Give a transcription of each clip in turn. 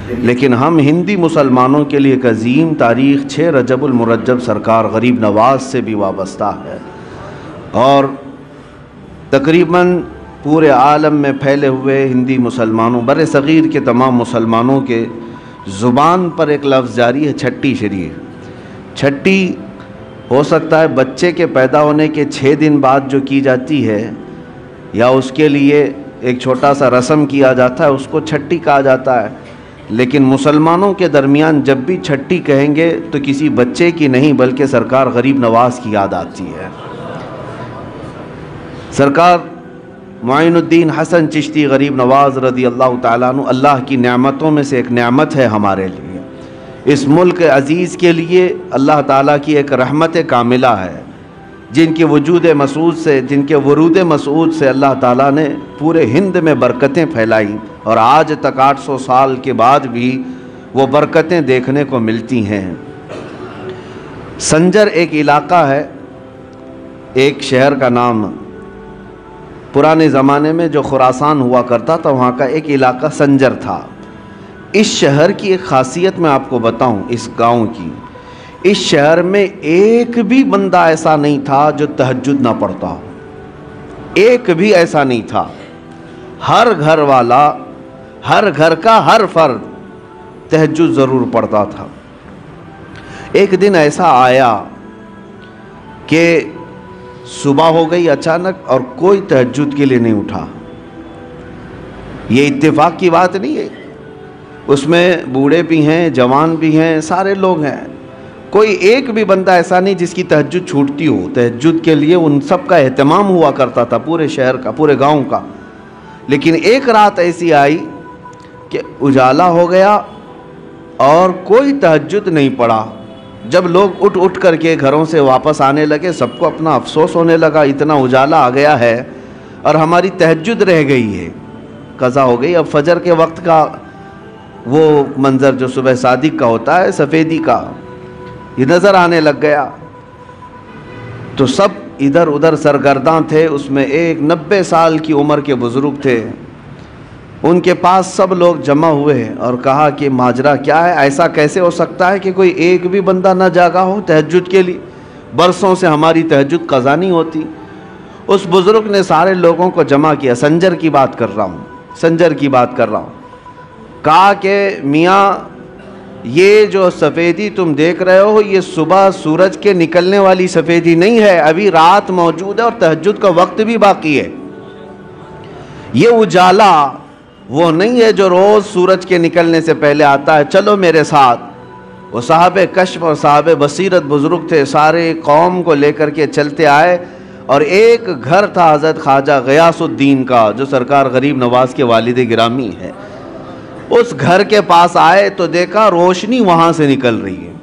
لیکن ہم ہندی مسلمانوں کے لیے ایک عظیم تاریخ 6 رجب المرجب سرکار غریب نواز سے بھی وابستہ ہے، اور تقریباً پورے عالم میں پھیلے ہوئے ہندی مسلمانوں، بر صغیر کے تمام مسلمانوں کے زبان پر ایک لفظ جاری ہے، چھٹی شریف۔ چھٹی ہو سکتا ہے بچے کے پیدا ہونے کے 6 دن بعد جو کی جاتی ہے، یا اس کے لیے ایک چھوٹا سا رسم کیا جاتا ہے، اس کو چھٹی کہا جاتا ہے، لیکن مسلمانوں کے درمیان جب بھی چھٹی کہیں گے تو کسی بچے کی نہیں بلکہ سرکار غریب نواز کی یاد آتی ہے۔ سرکار معین الدین حسن چشتی غریب نواز رضی اللہ تعالیٰ عنہ اللہ کی نعمتوں میں سے ایک نعمت ہے ہمارے لیے، اس ملک عزیز کے لیے اللہ تعالیٰ کی ایک رحمت کاملہ ہے، جن کے وجود مسعود سے، جن کے ورود مسعود سے اللہ تعالیٰ نے پورے ہند میں برکتیں پھیلائیں، اور آج تک 800 سال کے بعد بھی وہ برکتیں دیکھنے کو ملتی ہیں۔ سنجر ایک علاقہ ہے، ایک شہر کا نام، پرانے زمانے میں جو خراسان ہوا کرتا تھا وہاں کا ایک علاقہ سنجر تھا۔ اس شہر کی ایک خاصیت میں آپ کو بتاؤں، اس گاؤں کی، اس شہر میں ایک بھی بندہ ایسا نہیں تھا جو تہجد نہ پڑھتا ہو، ایک بھی ایسا نہیں تھا۔ ہر گھر والا، ہر گھر کا ہر فرد تہجد ضرور پڑھتا تھا۔ ایک دن ایسا آیا کہ صبح ہو گئی اچانک اور کوئی تہجد کے لیے نہیں اٹھا۔ یہ اتفاق کی بات نہیں ہے، اس میں بوڑھے بھی ہیں، جوان بھی ہیں، سارے لوگ ہیں، کوئی ایک بھی بندہ ایسا نہیں جس کی تہجد چھوٹتی ہو۔ تہجد کے لیے ان سب کا اہتمام ہوا کرتا تھا، پورے شہر کا، پورے گاؤں کا۔ لیکن ایک رات ایسی آئی کہ اجالا ہو گیا اور کوئی تہجد نہیں پڑا۔ جب لوگ اٹھ کر کے گھروں سے واپس آنے لگے، سب کو اپنا افسوس ہونے لگا، اتنا اجالا آ گیا ہے اور ہماری تہجد رہ گئی ہے، قضا ہو گئی۔ اب فجر کے وقت کا وہ منظر جو صبح صادق کا ہوتا ہے، سفیدی کا، یہ نظر آنے لگ گیا، تو سب ادھر ادھر سرگرداں تھے۔ اس میں ایک 90 سال کی عمر کے بزرگ تھے، ان کے پاس سب لوگ جمع ہوئے اور کہا کہ ماجرا کیا ہے، ایسا کیسے ہو سکتا ہے کہ کوئی ایک بھی بندہ نہ جاگا ہو تہجد کے لیے، برسوں سے ہماری تہجد قضا نہیں ہوتی۔ اس بزرگ نے سارے لوگوں کو جمع کیا، سنجر کی بات کر رہا ہوں، سنجر کی بات کر رہا ہوں، کہا کہ میاں یہ جو سفیدی تم دیکھ رہے ہو، یہ صبح سورج کے نکلنے والی سفیدی نہیں ہے، ابھی رات موجود ہے اور تہجد کا وقت بھی باقی ہے۔ یہ اجالا وہ نہیں ہے جو روز سورج کے نکلنے سے پہلے آتا ہے، چلو میرے ساتھ۔ وہ صاحب کشف اور صاحب بصیرت بزرگ تھے، سارے قوم کو لے کر کے چلتے آئے، اور ایک گھر تھا حضرت خواجہ غیاث الدین کا جو سرکار غریب نواز کے والد گرامی ہے۔ اس گھر کے پاس آئے تو دیکھا روشنی وہاں سے نکل رہی ہے،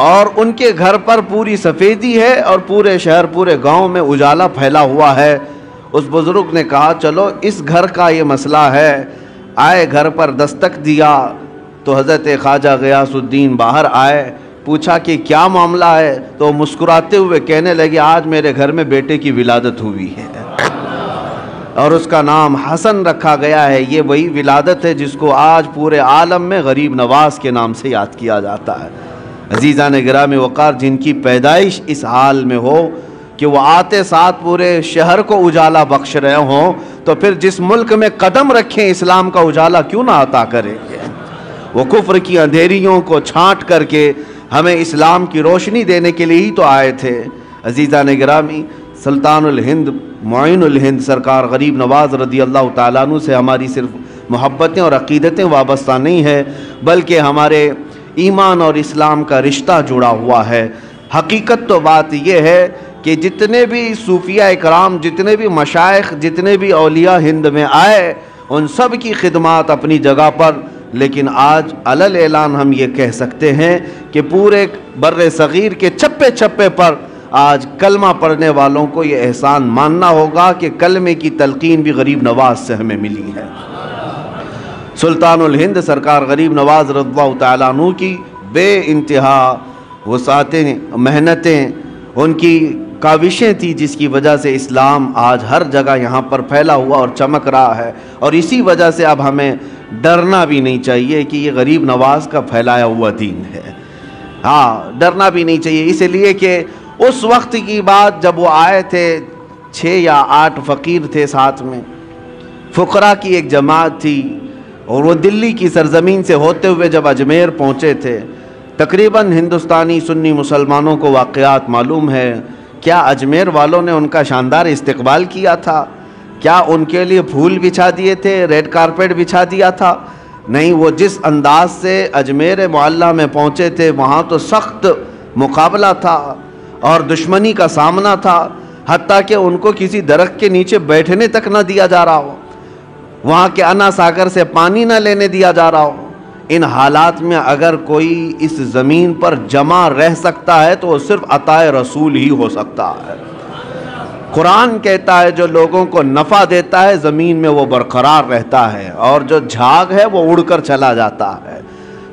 اور ان کے گھر پر پوری سفیدی ہے اور پورے شہر، پورے گاؤں میں اجالا پھیلا ہوا ہے۔ اس بزرگ نے کہا چلو اس گھر کا یہ مسئلہ ہے، آئے گھر پر دستک دیا تو حضرت خواجہ غیاث الدین باہر آئے، پوچھا کہ کیا معاملہ ہے، تو مسکراتے ہوئے کہنے لگے آج میرے گھر میں بیٹے کی ولادت ہوئی ہے، اور اس کا نام حسن رکھا گیا ہے۔ یہ وہی ولادت ہے جس کو آج پورے عالم میں غریب نواز کے نام سے یاد کیا جاتا ہے۔ عزیزان گرامی وقار، جن کی پیدائش اس حال میں ہو کہ وہ آتے ساتھ پورے شہر کو اجالا بخش رہے ہوں، تو پھر جس ملک میں قدم رکھیں اسلام کا اجالا کیوں نہ عطا کرے گے۔ وہ کفر کی اندھیریوں کو چھانٹ کر کے ہمیں اسلام کی روشنی دینے کے لیے ہی تو آئے تھے۔ عزیزان گرامی، سلطان الہند معین الہند سرکار غریب نواز رضی اللہ تعالیٰ عنہ سے ہماری صرف محبتیں اور عقیدتیں وابستہ نہیں ہے، بلکہ ہمارے ایمان اور اسلام کا رشتہ جڑا ہوا ہے۔ حقیقت تو بات یہ ہے کہ جتنے بھی صوفیہ اکرام، جتنے بھی مشائخ، جتنے بھی اولیاء ہند میں آئے، ان سب کی خدمات اپنی جگہ پر، لیکن آج علل اعلان ہم یہ کہہ سکتے ہیں کہ پورے بر صغیر کے چپے چپے پر آج کلمہ پڑھنے والوں کو یہ احسان ماننا ہوگا کہ کلمے کی تلقین بھی غریب نواز سے ہمیں ملی ہے۔ سلطان الہند سرکار غریب نواز رضی اللہ تعالیٰ عنہ کی بے انتہا وسعتیں، محنتیں، ان کی کاوشیں تھی جس کی وجہ سے اسلام آج ہر جگہ یہاں پر پھیلا ہوا اور چمک رہا ہے، اور اسی وجہ سے اب ہمیں ڈرنا بھی نہیں چاہیے کہ یہ غریب نواز کا پھیلایا ہوا دین ہے. ہاں ڈرنا بھی نہیں چاہیے، اس لیے کہ اس وقت کی بات جب وہ آئے تھے 6 یا 8 فقیر تھے ساتھ میں، فقراء کی ایک جماعت تھی، اور وہ دلی کی سرزمین سے ہوتے ہوئے جب اجمیر پہنچے تھے، تقریباً ہندوستانی سنی مسلمانوں کو واقعات معلوم ہے. کیا اجمیر والوں نے ان کا شاندار استقبال کیا تھا؟ کیا ان کے لیے پھول بچھا دیے تھے، ریڈ کارپیٹ بچھا دیا تھا؟ نہیں، وہ جس انداز سے اجمیر معلیٰ میں پہنچے تھے وہاں تو سخت مقابلہ تھا اور دشمنی کا سامنا تھا، حتیٰ کہ ان کو کسی درخت کے نیچے بیٹھنے تک نہ دیا جا رہا ہو، وہاں کے انا ساگر سے پانی نہ لینے دیا جا رہا ہو. ان حالات میں اگر کوئی اس زمین پر جمع رہ سکتا ہے تو وہ صرف عطائے رسول ہی ہو سکتا ہے. قرآن کہتا ہے جو لوگوں کو نفع دیتا ہے زمین میں وہ برقرار رہتا ہے، اور جو جھاگ ہے وہ اڑ کر چلا جاتا ہے.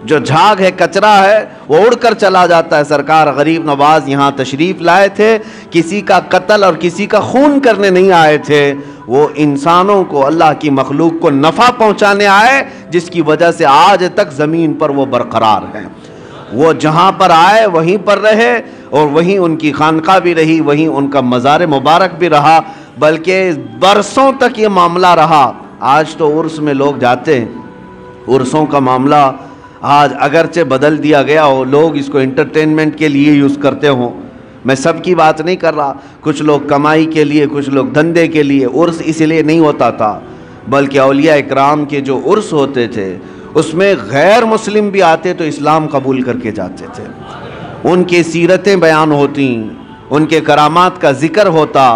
جو جھاگ ہے، کچرا ہے، وہ اڑ کر چلا جاتا ہے. سرکار غریب نواز یہاں تشریف لائے تھے، کسی کا قتل اور کسی کا خون کرنے نہیں آئے تھے، وہ انسانوں کو، اللہ کی مخلوق کو نفع پہنچانے آئے، جس کی وجہ سے آج تک زمین پر وہ برقرار ہیں. وہ جہاں پر آئے وہیں پر رہے، اور وہیں ان کی خانقاہ بھی رہی، وہیں ان کا مزار مبارک بھی رہا، بلکہ برسوں تک یہ معاملہ رہا. آج تو عرس میں لوگ جاتے ہیں، عرسوں کا معاملہ آج اگرچہ بدل دیا گیا ہو، لوگ اس کو انٹرٹینمنٹ کے لیے یوز کرتے ہوں. میں سب کی بات نہیں کر رہا، کچھ لوگ کمائی کے لیے، کچھ لوگ دھندے کے لیے. عرس اس لیے نہیں ہوتا تھا، بلکہ اولیاء اکرام کے جو عرس ہوتے تھے اس میں غیر مسلم بھی آتے تو اسلام قبول کر کے جاتے تھے. ان کی سیرتیں بیان ہوتی، ان کے کرامات کا ذکر ہوتا،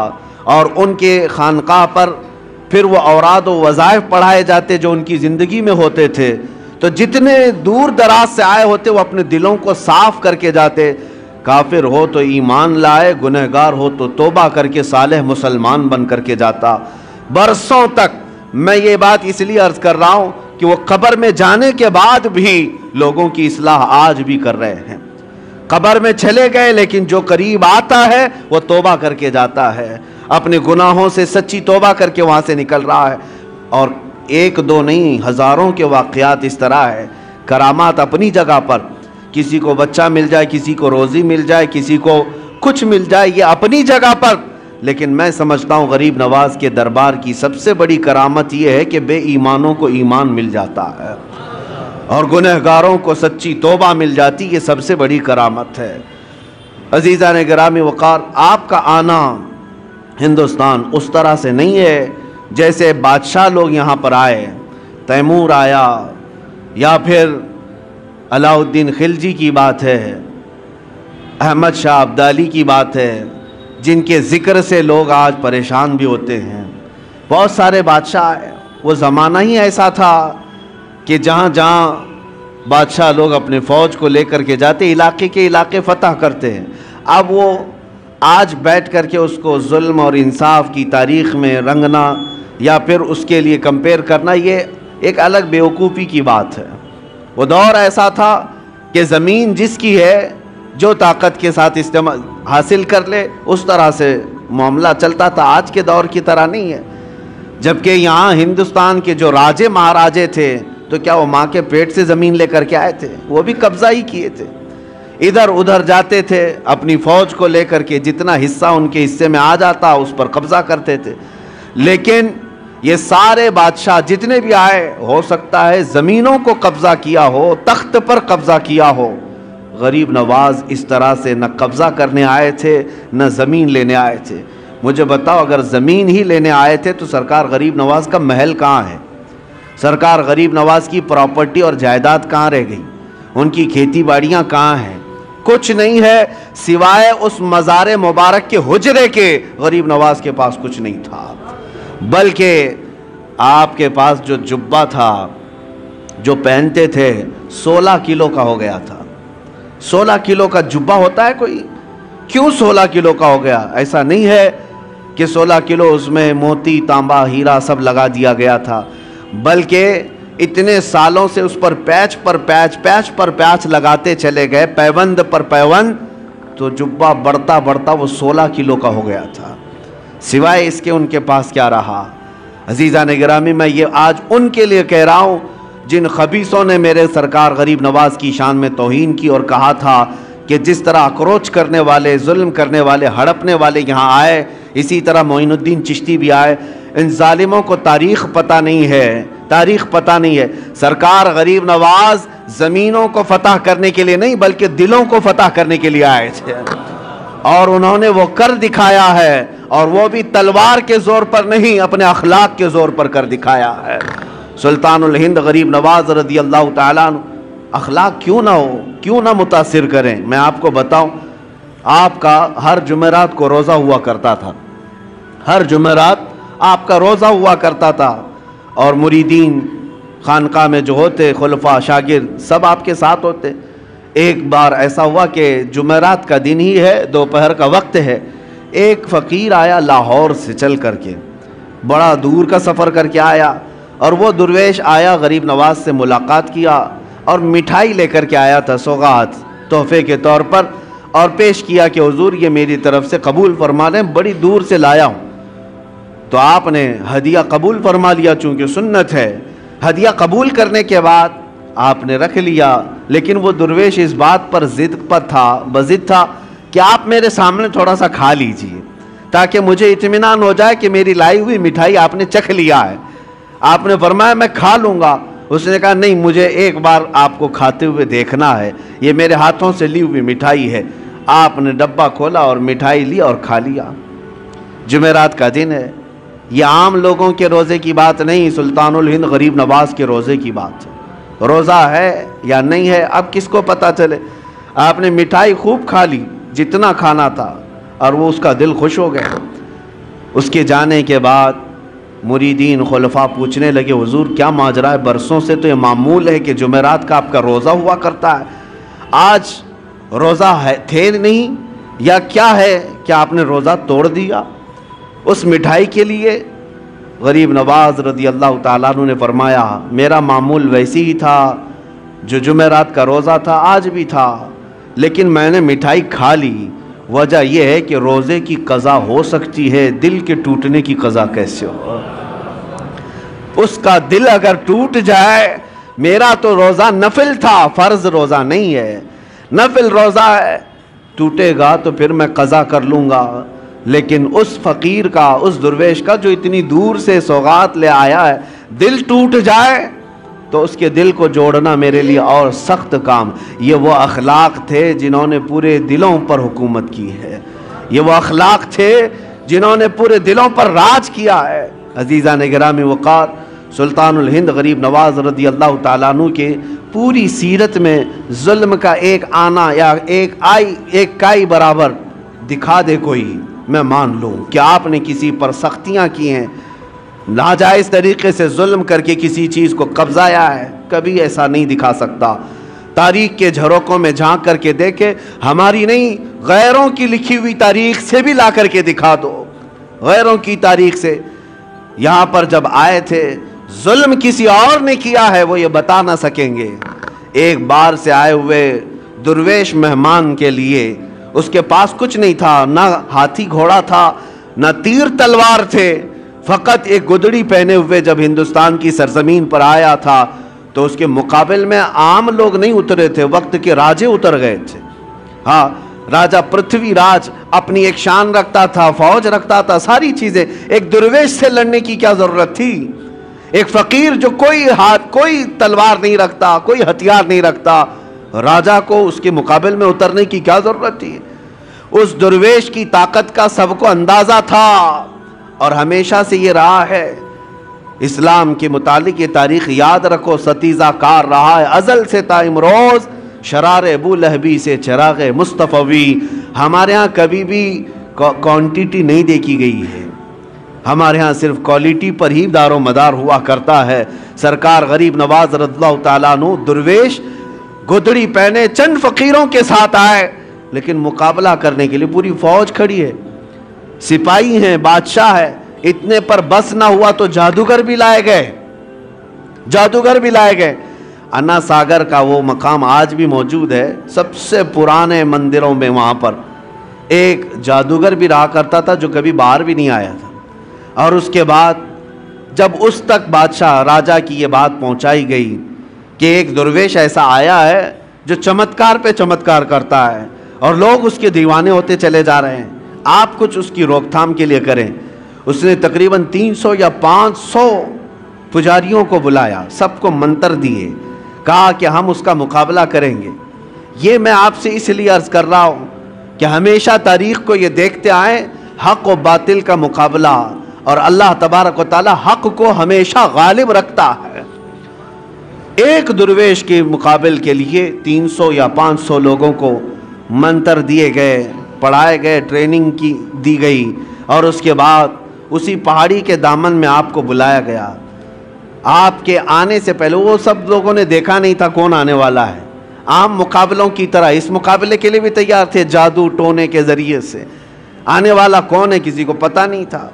اور ان کے خانقاہ پر پھر وہ اوراد و وظائف پڑھائے جاتے جو ان کی زندگی میں ہوتے تھے. تو جتنے دور دراز سے آئے ہوتے وہ اپنے دلوں کو صاف کر کے جاتے. کافر ہو تو ایمان لائے، گنہگار ہو تو توبہ کر کے صالح مسلمان بن کر کے جاتا. برسوں تک میں یہ بات اس لیے عرض کر رہا ہوں کہ وہ قبر میں جانے کے بعد بھی لوگوں کی اصلاح آج بھی کر رہے ہیں. قبر میں چلے گئے لیکن جو قریب آتا ہے وہ توبہ کر کے جاتا ہے، اپنے گناہوں سے سچی توبہ کر کے وہاں سے نکل رہا ہے. اور ایک دو نہیں، ہزاروں کے واقعات اس طرح ہے. کرامات اپنی جگہ پر، کسی کو بچہ مل جائے، کسی کو روزی مل جائے، کسی کو کچھ مل جائے، یہ اپنی جگہ پر. لیکن میں سمجھتا ہوں غریب نواز کے دربار کی سب سے بڑی کرامت یہ ہے کہ بے ایمانوں کو ایمان مل جاتا ہے اور گنہگاروں کو سچی توبہ مل جاتی. یہ سب سے بڑی کرامت ہے. عزیزان گرامی وقار، آپ کا آنا ہندوستان اس طرح سے نہیں ہے جیسے بادشاہ لوگ یہاں پر آئے. تیمور آیا، یا پھر علاء الدین خلجی کی بات ہے، احمد شاہ ابدالی کی بات ہے، جن کے ذکر سے لوگ آج پریشان بھی ہوتے ہیں. بہت سارے بادشاہ آئے. وہ زمانہ ہی ایسا تھا کہ جہاں جہاں بادشاہ لوگ اپنے فوج کو لے کر کے جاتے، علاقے کے علاقے فتح کرتے ہیں. اب وہ آج بیٹھ کر کے اس کو ظلم اور انصاف کی تاریخ میں رنگنا یا پھر اس کے لیے کمپیئر کرنا، یہ ایک الگ بیوقوفی کی بات ہے. وہ دور ایسا تھا کہ زمین جس کی ہے جو طاقت کے ساتھ استعمال حاصل کر لے، اس طرح سے معاملہ چلتا تھا. آج کے دور کی طرح نہیں ہے. جبکہ یہاں ہندوستان کے جو راجے مہاراجے تھے تو کیا وہ ماں کے پیٹ سے زمین لے کر کے آئے تھے؟ وہ بھی قبضہ ہی کیے تھے. ادھر ادھر جاتے تھے اپنی فوج کو لے کر کے، جتنا حصہ ان کے حصے میں آ جاتا اس پر قبضہ کرتے تھے. لیکن یہ سارے بادشاہ جتنے بھی آئے، ہو سکتا ہے زمینوں کو قبضہ کیا ہو، تخت پر قبضہ کیا ہو. غریب نواز اس طرح سے نہ قبضہ کرنے آئے تھے نہ زمین لینے آئے تھے. مجھے بتاؤ، اگر زمین ہی لینے آئے تھے تو سرکار غریب نواز کا محل کہاں ہے؟ سرکار غریب نواز کی پراپرٹی اور جائیداد کہاں رہ گئی؟ ان کی کھیتی باڑیاں کہاں ہیں؟ کچھ نہیں ہے سوائے اس مزار مبارک کے حجرے کے. غریب نواز کے پاس کچھ نہیں تھا، بلکہ آپ کے پاس جو جبہ تھا جو پہنتے تھے 16 کلو کا ہو گیا تھا. 16 کلو کا جبہ ہوتا ہے کوئی؟ کیوں 16 کلو کا ہو گیا؟ ایسا نہیں ہے کہ 16 کلو اس میں موتی تانبا ہیرا سب لگا دیا گیا تھا، بلکہ اتنے سالوں سے اس پر پیچ پر پیچ لگاتے چلے گئے، پیوند پر پیوند، تو جبہ بڑھتا بڑھتا وہ 16 کلو کا ہو گیا تھا. سوائے اس کے ان کے پاس کیا رہا؟ عزیزان گرامی، میں یہ آج ان کے لیے کہہ رہا ہوں جن خبیثوں نے میرے سرکار غریب نواز کی شان میں توہین کی اور کہا تھا کہ جس طرح اکروچ کرنے والے، ظلم کرنے والے، ہڑپنے والے یہاں آئے، اسی طرح معین الدین چشتی بھی آئے۔ ان ظالموں کو تاریخ پتہ نہیں ہے، تاریخ پتہ نہیں ہے۔ سرکار غریب نواز زمینوں کو فتح کرنے کے لیے نہیں بلکہ دلوں کو فتح کرنے کے لیے آئے تھے، اور انہوں نے وہ کر دکھایا ہے، اور وہ بھی تلوار کے زور پر نہیں، اپنے اخلاق کے زور پر کر دکھایا ہے۔ سلطان الہند غریب نواز رضی اللہ تعالیٰ عنہ اخلاق کیوں نہ ہو، کیوں نہ متاثر کریں؟ میں آپ کو بتاؤں، آپ کا ہر جمعرات کو روزہ ہوا کرتا تھا، ہر جمعرات آپ کا روزہ ہوا کرتا تھا، اور مریدین خانقاہ میں جو ہوتے، خلفاء، شاگرد، سب آپ کے ساتھ ہوتے۔ ایک بار ایسا ہوا کہ جمعرات کا دن ہی ہے، دوپہر کا وقت ہے، ایک فقیر آیا لاہور سے چل کر کے، بڑا دور کا سفر کر کے آیا، اور وہ درویش آیا، غریب نواز سے ملاقات کیا اور مٹھائی لے کر کے آیا تھا، سوغات تحفے کے طور پر، اور پیش کیا کہ حضور یہ میری طرف سے قبول فرما لیں، بڑی دور سے لایا ہوں۔ تو آپ نے ہدیہ قبول فرما لیا، چونکہ سنت ہے۔ ہدیہ قبول کرنے کے بعد آپ نے رکھ لیا، لیکن وہ درویش اس بات پر بضد تھا کہ آپ میرے سامنے تھوڑا سا کھا لیجئے، تاکہ مجھے اطمینان ہو جائے کہ میری لائی ہوئی مٹھائی آپ نے چکھ لیا ہے۔ آپ نے فرمایا میں کھا لوں گا۔ اس نے کہا نہیں، مجھے ایک بار آپ کو کھاتے ہوئے دیکھنا ہے، یہ میرے ہاتھوں سے لی ہوئی مٹھائی ہے۔ آپ نے ڈبہ کھولا اور مٹھائی لی اور کھا لیا۔ جمعرات کا دن ہے، یہ عام لوگوں کے روزے کی بات نہیں، سلطان الہند غریب نواز کے روزے کی بات ہے۔ روزہ ہے یا نہیں ہے اب کس کو پتہ چلے؟ آپ نے مٹھائی خوب کھا لی، جتنا کھانا تھا، اور وہ اس کا دل خوش ہو گیا۔ اس کے جانے کے بعد مریدین خلفاء پوچھنے لگے حضور کیا ماجرا ہے؟ برسوں سے تو یہ معمول ہے کہ جمعرات کا آپ کا روزہ ہوا کرتا ہے، آج روزہ تھے نہیں یا کیا ہے کہ آپ نے روزہ توڑ دیا اس مٹھائی کے لیے؟ غریب نواز رضی اللہ تعالیٰ عنہ نے فرمایا میرا معمول ویسی ہی تھا، جو جمعرات کا روزہ تھا آج بھی تھا، لیکن میں نے مٹھائی کھا لی۔ وجہ یہ ہے کہ روزے کی قضا ہو سکتی ہے، دل کے ٹوٹنے کی قضا کیسے ہو؟ اس کا دل اگر ٹوٹ جائے، میرا تو روزہ نفل تھا، فرض روزہ نہیں ہے، نفل روزہ ہے، ٹوٹے گا تو پھر میں قضا کر لوں گا۔ لیکن اس فقیر کا، اس درویش کا جو اتنی دور سے سوغات لے آیا ہے، دل ٹوٹ جائے تو اس کے دل کو جوڑنا میرے لیے اور سخت کام۔ یہ وہ اخلاق تھے جنہوں نے پورے دلوں پر حکومت کی ہے، یہ وہ اخلاق تھے جنہوں نے پورے دلوں پر راج کیا ہے۔ عزیزان گرامی وقار، سلطان الہند غریب نواز رضی اللہ تعالیٰ عنہ کے پوری سیرت میں ظلم کا ایک آنا یا ایک کائی برابر دکھا دے کوئی، میں مان لوں کہ آپ نے کسی پر سختیاں کی ہیں، ناجائز طریقے سے ظلم کر کے کسی چیز کو قبضایا ہے، کبھی ایسا نہیں دکھا سکتا۔ تاریخ کے جھروکوں میں جھانک کر کے دیکھے، ہماری نہیں غیروں کی لکھی ہوئی تاریخ سے بھی لا کر کے دکھا دو، غیروں کی تاریخ سے۔ یہاں پر جب آئے تھے ظلم کسی اور نے کیا ہے وہ یہ بتا نہ سکیں گے۔ ایک بار سے آئے ہوئے درویش مہمان کے لیے اس کے پاس کچھ نہیں تھا، نہ ہاتھی گھوڑا تھا، نہ تیر تلوار تھے، فقط ایک گدڑی پہنے ہوئے جب ہندوستان کی سرزمین پر آیا تھا تو اس کے مقابل میں عام لوگ نہیں اترے تھے، وقت کے راجے اتر گئے تھے۔ ہاں، راجہ پرتھوی راج اپنی ایک شان رکھتا تھا، فوج رکھتا تھا، ساری چیزیں، ایک درویش سے لڑنے کی کیا ضرورت تھی؟ ایک فقیر جو کوئی تلوار نہیں رکھتا، کوئی ہتھیار نہیں رکھتا، راجہ کو اس کے مقابل میں اترنے کی کیا ضرورت تھی؟ اس درویش کی طاقت کا سب کو اندازہ تھا، اور ہمیشہ سے یہ رہا ہے۔ اسلام کے متعلق یہ تاریخ یاد رکھو، ستیزہ کار رہا ہے ازل سے تا امروز، شرار ابو لہبی سے چراغ مصطفی۔ ہمارے ہاں کبھی بھی کوانٹیٹی نہیں دیکھی گئی ہے، ہمارے ہاں صرف کوالٹی پر ہی دار و مدار ہوا کرتا ہے۔ سرکار غریب نواز رضی اللہ تعالیٰ عنہ درویش گدڑی پہنے چند فقیروں کے ساتھ آئے، لیکن مقابلہ کرنے کے لیے پوری فوج کھڑی ہے، سپاہی ہیں، بادشاہ ہے۔ اتنے پر بس نہ ہوا تو جادوگر بھی لائے گئے۔ انا ساگر کا وہ مقام آج بھی موجود ہے، سب سے پرانے مندروں میں وہاں پر ایک جادوگر بھی رہا کرتا تھا جو کبھی باہر بھی نہیں آیا تھا۔ اور اس کے بعد جب اس تک بادشاہ راجہ کی یہ بات پہنچائی گئی کہ ایک درویش ایسا آیا ہے جو چمتکار پہ چمتکار کرتا ہے اور لوگ اس کے دیوانے ہوتے چلے جا رہے ہیں، آپ کچھ اس کی روک تھام کے لیے کریں۔ اس نے تقریباً 300 یا 500 پجاریوں کو بلایا، سب کو منتر دیے، کہا کہ ہم اس کا مقابلہ کریں گے۔ یہ میں آپ سے اس لیے عرض کر رہا ہوں کہ ہمیشہ تاریخ کو یہ دیکھتے آئیں حق و باطل کا مقابلہ، اور اللہ تبارک و تعالی حق کو ہمیشہ غالب رکھتا ہے۔ ایک درویش کے مقابل کے لیے 300 یا 500 لوگوں کو منتر دیے گئے، پڑھائے گئے، ٹریننگ کی دی گئی، اور اس کے بعد اسی پہاڑی کے دامن میں آپ کو بلایا گیا۔ آپ کے آنے سے پہلے وہ سب لوگوں نے دیکھا نہیں تھا کون آنے والا ہے، عام مقابلوں کی طرح اس مقابلے کے لیے بھی تیار تھے، جادو ٹونے کے ذریعے سے آنے والا کون ہے کسی کو پتہ نہیں تھا۔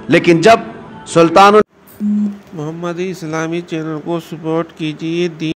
لیکن جب سلطان محمدی اسلامی چینل کو سپورٹ کیجیے۔